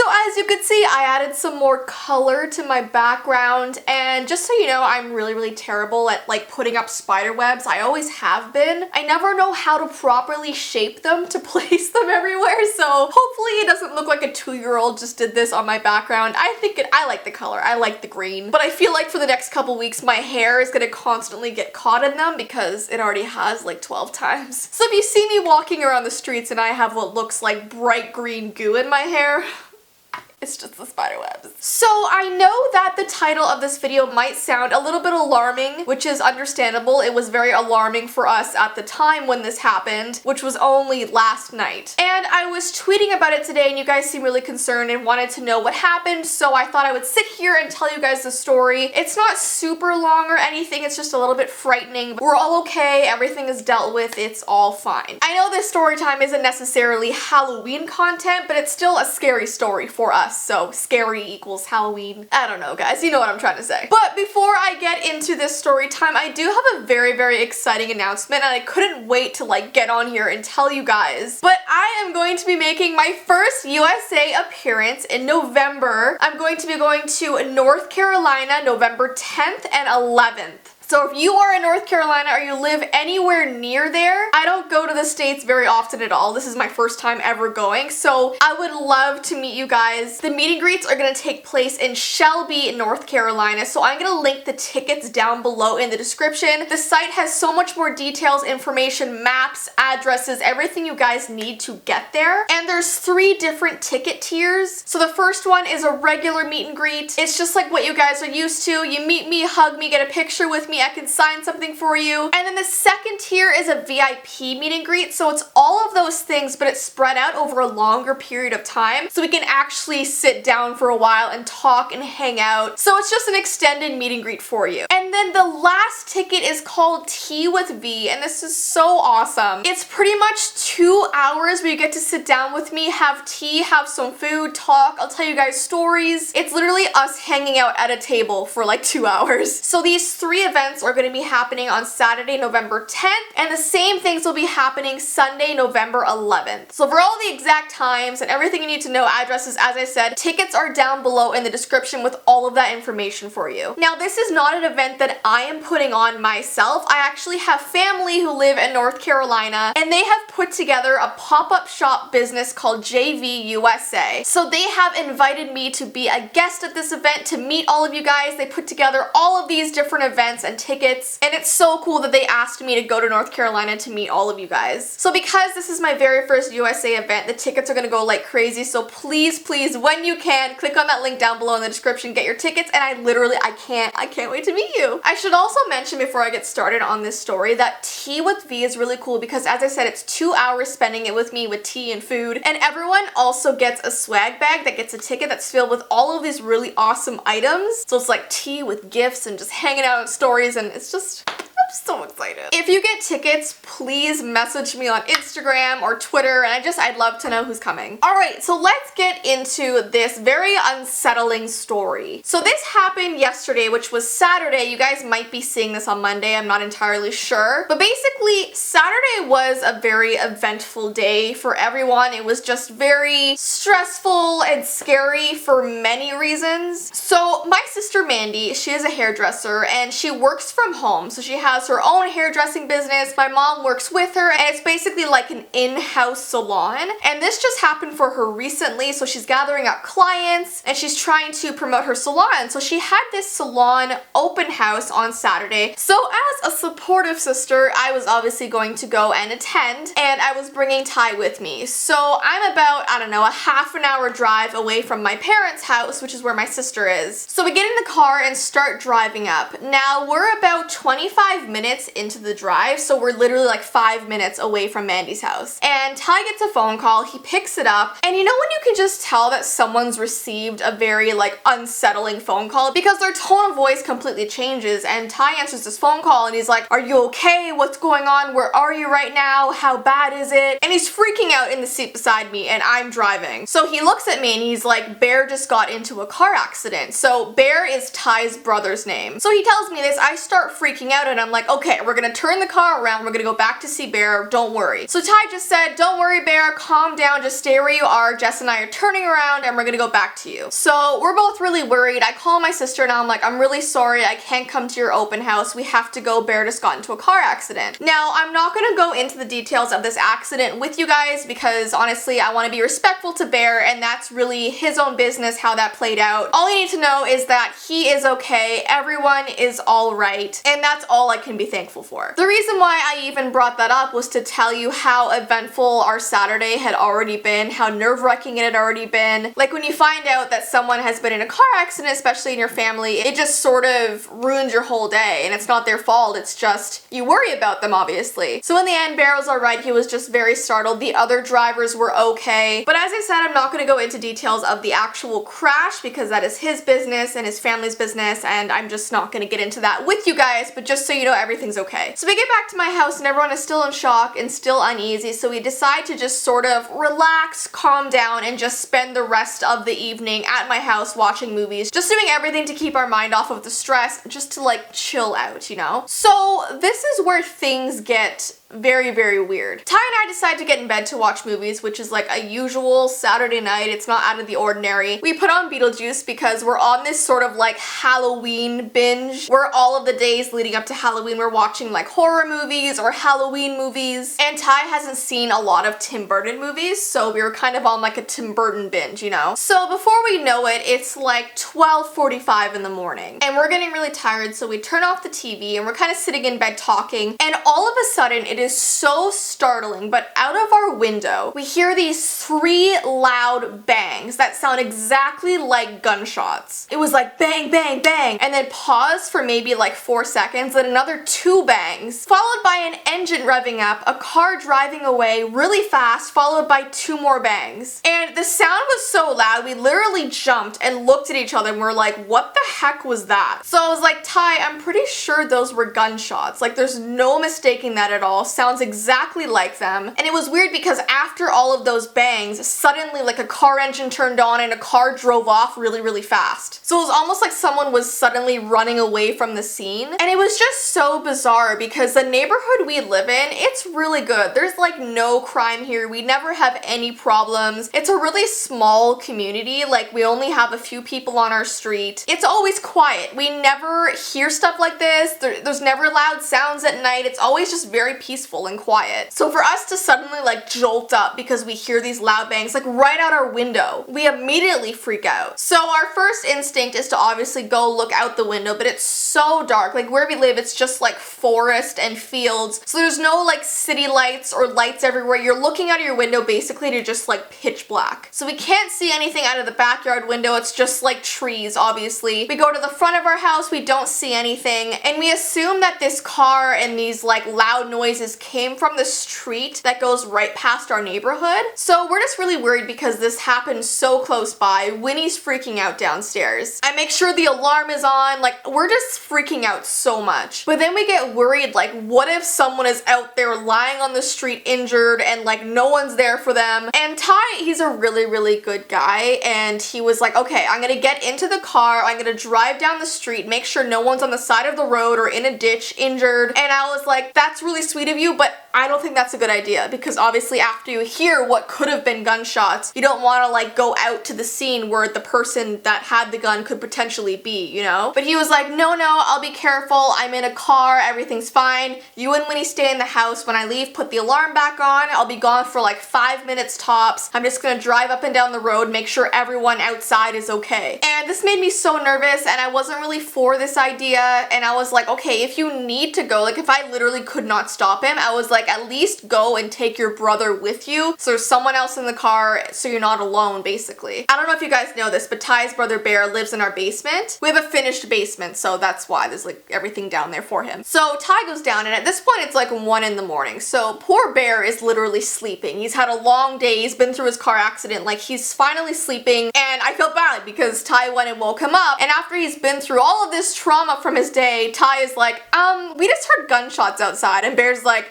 So as you can see, I added some more color to my background, and just so you know, I'm really terrible at like putting up spider webs. I always have been. I never know how to properly shape them to place them everywhere, so hopefully it doesn't look like a 2-year-old just did this on my background. I like the color. I like the green. But I feel like for the next couple weeks, my hair is gonna constantly get caught in them because it already has like 12 times. So if you see me walking around the streets and I have what looks like bright green goo in my hair, it's just the spider webs. So I know that the title of this video might sound a little bit alarming, which is understandable. It was very alarming for us at the time when this happened, which was only last night. And I was tweeting about it today and you guys seem really concerned and wanted to know what happened, so I thought I would sit here and tell you guys the story. It's not super long or anything, it's just a little bit frightening. We're all okay, everything is dealt with, it's all fine. I know this story time isn't necessarily Halloween content, but it's still a scary story for us. So scary equals Halloween. I don't know, guys, you know what I'm trying to say. But before I get into this story time, I do have a very exciting announcement, and I couldn't wait to like get on here and tell you guys. But I am going to be making my first USA appearance in November. I'm going to be going to North Carolina November 10th and 11th. So if you are in North Carolina or you live anywhere near there, I don't go to the States very often at all. This is my first time ever going, so I would love to meet you guys. The meet and greets are going to take place in Shelby, North Carolina, so I'm going to link the tickets down below in the description. The site has so much more details, information, maps, addresses, everything you guys need to get there. And there's 3 different ticket tiers. So the first one is a regular meet and greet. It's just like what you guys are used to. You meet me, hug me, get a picture with me, I can sign something for you. And then the second tier is a VIP meet and greet, so it's all of those things, but it's spread out over a longer period of time, so we can actually sit down for a while and talk and hang out. So it's just an extended meet and greet for you. And then the last ticket is called Tea with Vee, and this is so awesome. It's pretty much 2 hours where you get to sit down with me, have tea, have some food, talk, I'll tell you guys stories. It's literally us hanging out at a table for like 2 hours. So these 3 events are going to be happening on Saturday, November 10th, and the same things will be happening Sunday, November 11th. So for all the exact times and everything you need to know, addresses, as I said, tickets are down below in the description with all of that information for you. Now, this is not an event that I am putting on myself. I actually have family who live in North Carolina, and they have put together a pop-up shop business called Jessii Vee USA. So they have invited me to be a guest at this event, to meet all of you guys. They put together all of these different events and tickets, and it's so cool that they asked me to go to North Carolina to meet all of you guys. So because this is my very first USA event, the tickets are gonna go like crazy, so please, when you can, click on that link down below in the description, get your tickets, and I can't wait to meet you. I should also mention before I get started on this story that Tea with Vee is really cool because, as I said, it's 2 hours spending it with me with tea and food, and everyone also gets a swag bag that gets a ticket that's filled with all of these really awesome items. So it's like tea with gifts and just hanging out on stories, and it's just, I'm so excited. If you get tickets, please message me on Instagram or Twitter, and I'd love to know who's coming. Alright, so let's get into this very unsettling story. So this happened yesterday, which was Saturday. You guys might be seeing this on Monday, I'm not entirely sure. But basically, Saturday was a very eventful day for everyone. It was just very stressful and scary for many reasons. So my sister Mandy, she is a hairdresser, and she works from home. So she has her own hairdressing business. My mom works with her, and it's basically like an in-house salon. And this just happened for her recently, so she's gathering up clients and she's trying to promote her salon. So she had this salon open house on Saturday. So as a supportive sister, I was obviously going to go and attend, and I was bringing Ty with me. So I'm about, I don't know, a half an hour drive away from my parents' house, which is where my sister is. So we get in the car and start driving up. Now we're about 25 minutes into the drive, so we're literally like 5 minutes away from Mandy's house. And Ty gets a phone call, he picks it up, and you know when you can just tell that someone's received a very like unsettling phone call because their tone of voice completely changes. And Ty answers this phone call and he's like, "Are you okay? What's going on? Where are you right now? How bad is it?" And he's freaking out in the seat beside me, and I'm driving. So he looks at me and he's like, "Bear just got into a car accident." So Bear is Ty's brother's name. So he tells me this, I start freaking out, and I'm like, okay, we're gonna turn the car around, we're gonna go back to see Bear, don't worry. So Ty just said, don't worry Bear, calm down, just stay where you are, Jess and I are turning around and we're gonna go back to you. So we're both really worried. I call my sister and I'm like, I'm really sorry, I can't come to your open house, we have to go, Bear just got into a car accident. Now, I'm not gonna go into the details of this accident with you guys because honestly, I wanna be respectful to Bear and that's really his own business how that played out. All you need to know is that he is okay, everyone is all right, and that's all I can be thankful for. The reason why I even brought that up was to tell you how eventful our Saturday had already been, how nerve-wracking it had already been. Like when you find out that someone has been in a car accident, especially in your family, it just sort of ruins your whole day, and it's not their fault, it's just you worry about them obviously. So in the end, Bear was alright, he was just very startled. The other drivers were okay, but as I said, I'm not going to go into details of the actual crash because that is his business and his family's business, and I'm just not going to get into that with you guys, but just so you know, everything's okay. So we get back to my house and everyone is still in shock and still uneasy, so we decide to just sort of relax, calm down, and just spend the rest of the evening at my house watching movies, just doing everything to keep our mind off of the stress, just to like chill out, you know? So this is where things get very, very weird. Ty and I decide to get in bed to watch movies, which is like a usual Saturday night. It's not out of the ordinary. We put on Beetlejuice because we're on this sort of like Halloween binge where all of the days leading up to Halloween we're watching like horror movies or Halloween movies. And Ty hasn't seen a lot of Tim Burton movies, so we were kind of on like a Tim Burton binge, you know? So before we know it, it's like 12:45 in the morning and we're getting really tired, so we turn off the TV and we're kind of sitting in bed talking, and all of a sudden it is so startling, but out of our window we hear these 3 loud bangs that sound exactly like gunshots. It was like bang, bang, bang, and then pause for maybe like 4 seconds, then another 2 bangs, followed by an engine revving up, a car driving away really fast, followed by 2 more bangs. And the sound was so loud, we literally jumped and looked at each other and we're like, what the heck was that? So I was like, Ty, I'm pretty sure those were gunshots. Like there's no mistaking that at all. Sounds exactly like them. And it was weird because after all of those bangs, suddenly like a car engine turned on and a car drove off really, really fast. So it was almost like someone was suddenly running away from the scene. And it was just so bizarre because the neighborhood we live in, it's really good. There's like no crime here. We never have any problems. It's a really small community. Like we only have a few people on our street. It's always quiet. We never hear stuff like this. There's never loud sounds at night. It's always just very peaceful and quiet. So for us to suddenly like jolt up because we hear these loud bangs like right out our window, we immediately freak out. So our first instinct is to obviously go look out the window, but it's so dark. Like where we live, it's just like forest and fields. So there's no like city lights or lights everywhere. You're looking out of your window basically to just like pitch black. So we can't see anything out of the backyard window. It's just like trees, obviously. We go to the front of our house, we don't see anything, and we assume that this car and these like loud noises came from the street that goes right past our neighborhood. So we're just really worried because this happened so close by. Winnie's freaking out downstairs. I make sure the alarm is on. Like we're just freaking out so much. But then we get worried, like what if someone is out there lying on the street injured and like no one's there for them? And Ty, he's a really, really good guy, and he was like, okay, I'm gonna get into the car, I'm gonna drive down the street, make sure no one's on the side of the road or in a ditch injured. And I was like, that's really sweet of you, but I don't think that's a good idea because obviously after you hear what could have been gunshots, you don't want to like go out to the scene where the person that had the gun could potentially be, you know? But he was like, no, I'll be careful. I'm in a car. Everything's fine. You and Winnie stay in the house. When I leave, put the alarm back on. I'll be gone for like 5 minutes tops. I'm just gonna drive up and down the road, make sure everyone outside is okay. And this made me so nervous, and I wasn't really for this idea. And I was like, okay, if you need to go, like if I literally could not stop him, I was like, at least go and take your brother with you so there's someone else in the car so you're not alone, basically. I don't know if you guys know this, but Ty's brother Bear lives in our basement. We have a finished basement, so that's why there's like everything down there for him. So Ty goes down, and at this point it's like 1 in the morning. So poor Bear is literally sleeping. He's had a long day, he's been through his car accident, like he's finally sleeping, and I felt bad because Ty went and woke him up, and after he's been through all of this trauma from his day, Ty is like, we just heard gunshots outside, and Bear's like,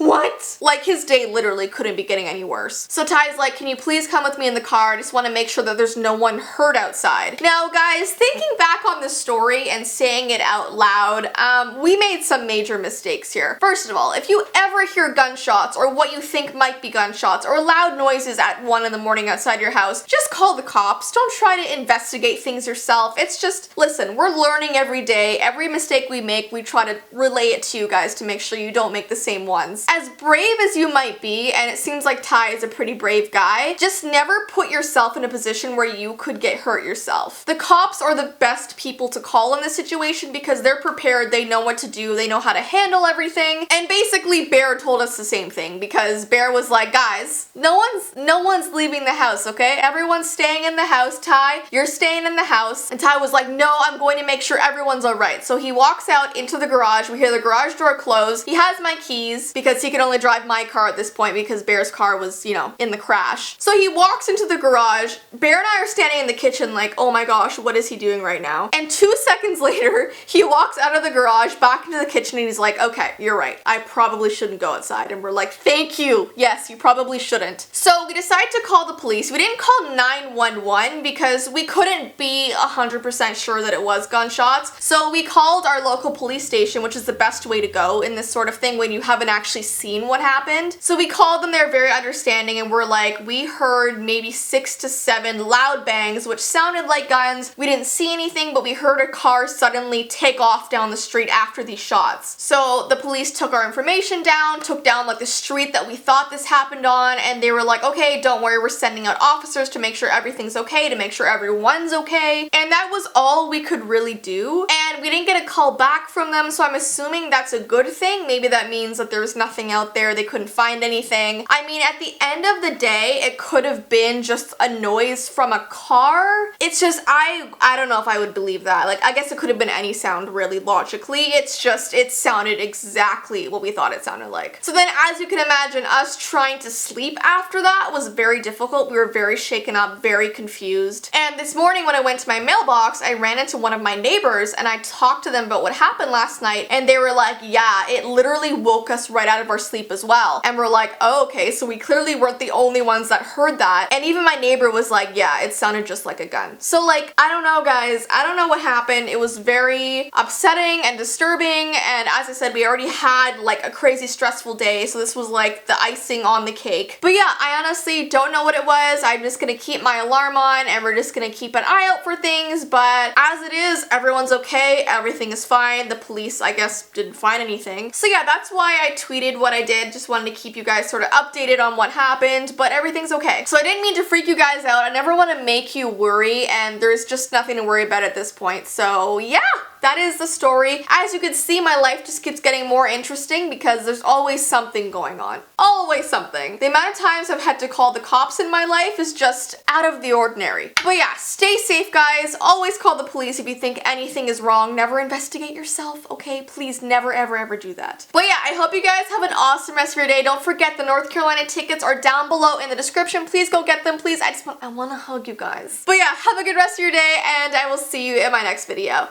What? Like, his day literally couldn't be getting any worse. So Ty's like, can you please come with me in the car? I just want to make sure that there's no one hurt outside. Now, guys, thinking back on this story and saying it out loud, we made some major mistakes here. First of all, if you ever hear gunshots or what you think might be gunshots or loud noises at 1 in the morning outside your house, just call the cops. Don't try to investigate things yourself. It's just, listen, we're learning every day. Every mistake we make, we try to relay it to you guys to make sure you don't make the same ones. As brave as you might be, and it seems like Ty is a pretty brave guy, just never put yourself in a position where you could get hurt yourself. The cops are the best people to call in this situation because they're prepared, they know what to do, they know how to handle everything. And basically Bear told us the same thing because Bear was like, guys, no one's leaving the house, okay? Everyone's staying in the house. Ty, you're staying in the house. And Ty was like, no, I'm going to make sure everyone's alright. So he walks out into the garage. We hear the garage door close. He has my keys because he can only drive my car at this point because Bear's car was, you know, in the crash. So he walks into the garage. Bear and I are standing in the kitchen like, oh my gosh, what is he doing right now? And 2 seconds later, he walks out of the garage back into the kitchen and he's like, okay, you're right. I probably shouldn't go outside. And we're like, thank you. Yes, you probably shouldn't. So we decided to call the police. We didn't call 911 because we couldn't be 100% sure that it was gunshots. So we called our local police station, which is the best way to go in this sort of thing when you haven't actually seen what happened. So we called them, they're very understanding, and we're like, we heard maybe 6 to 7 loud bangs, which sounded like guns. We didn't see anything, but we heard a car suddenly take off down the street after these shots. So the police took our information down, took down like the street that we thought this happened on, and they were like, okay, don't worry, we're sending out officers to make sure everything's okay, to make sure everyone's okay. And that was all we could really do. And we didn't get a call back from them, so I'm assuming that's a good thing. Maybe that means that there's nothing out there, they couldn't find anything. I mean, at the end of the day, it could have been just a noise from a car. It's just, I don't know if I would believe that. Like, I guess it could have been any sound really logically. It's just, it sounded exactly what we thought it sounded like. So then, as you can imagine, us trying to sleep after that was very difficult. We were very shaken up, very confused. And this morning when I went to my mailbox, I ran into one of my neighbors and I talked to them about what happened last night, and they were like, yeah, it literally woke us right out of our sleep as well. And we're like, oh, okay, so we clearly weren't the only ones that heard that. And even my neighbor was like, yeah, it sounded just like a gun. So like, I don't know, guys. I don't know what happened. It was very upsetting and disturbing. And as I said, we already had like a crazy stressful day, so this was like the icing on the cake. But yeah, I honestly don't know what it was. I'm just gonna keep my alarm on and we're just gonna keep an eye out for things. But as it is, everyone's okay. Everything is fine. The police, I guess, didn't find anything. So yeah, that's why I tweeted what I did. Just wanted to keep you guys sort of updated on what happened, but everything's okay. So I didn't mean to freak you guys out. I never want to make you worry, and there's just nothing to worry about at this point. So yeah, that is the story. As you can see, my life just keeps getting more interesting because there's always something going on. Always something. The amount of times I've had to call the cops in my life is just out of the ordinary. But yeah, stay safe, guys. Always call the police if you think anything is wrong. Never investigate yourself, okay? Please never, ever, ever do that. But yeah, I hope you guys have an awesome rest of your day. Don't forget the North Carolina tickets are down below in the description. Please go get them, please. I want to hug you guys. But yeah, have a good rest of your day, and I will see you in my next video.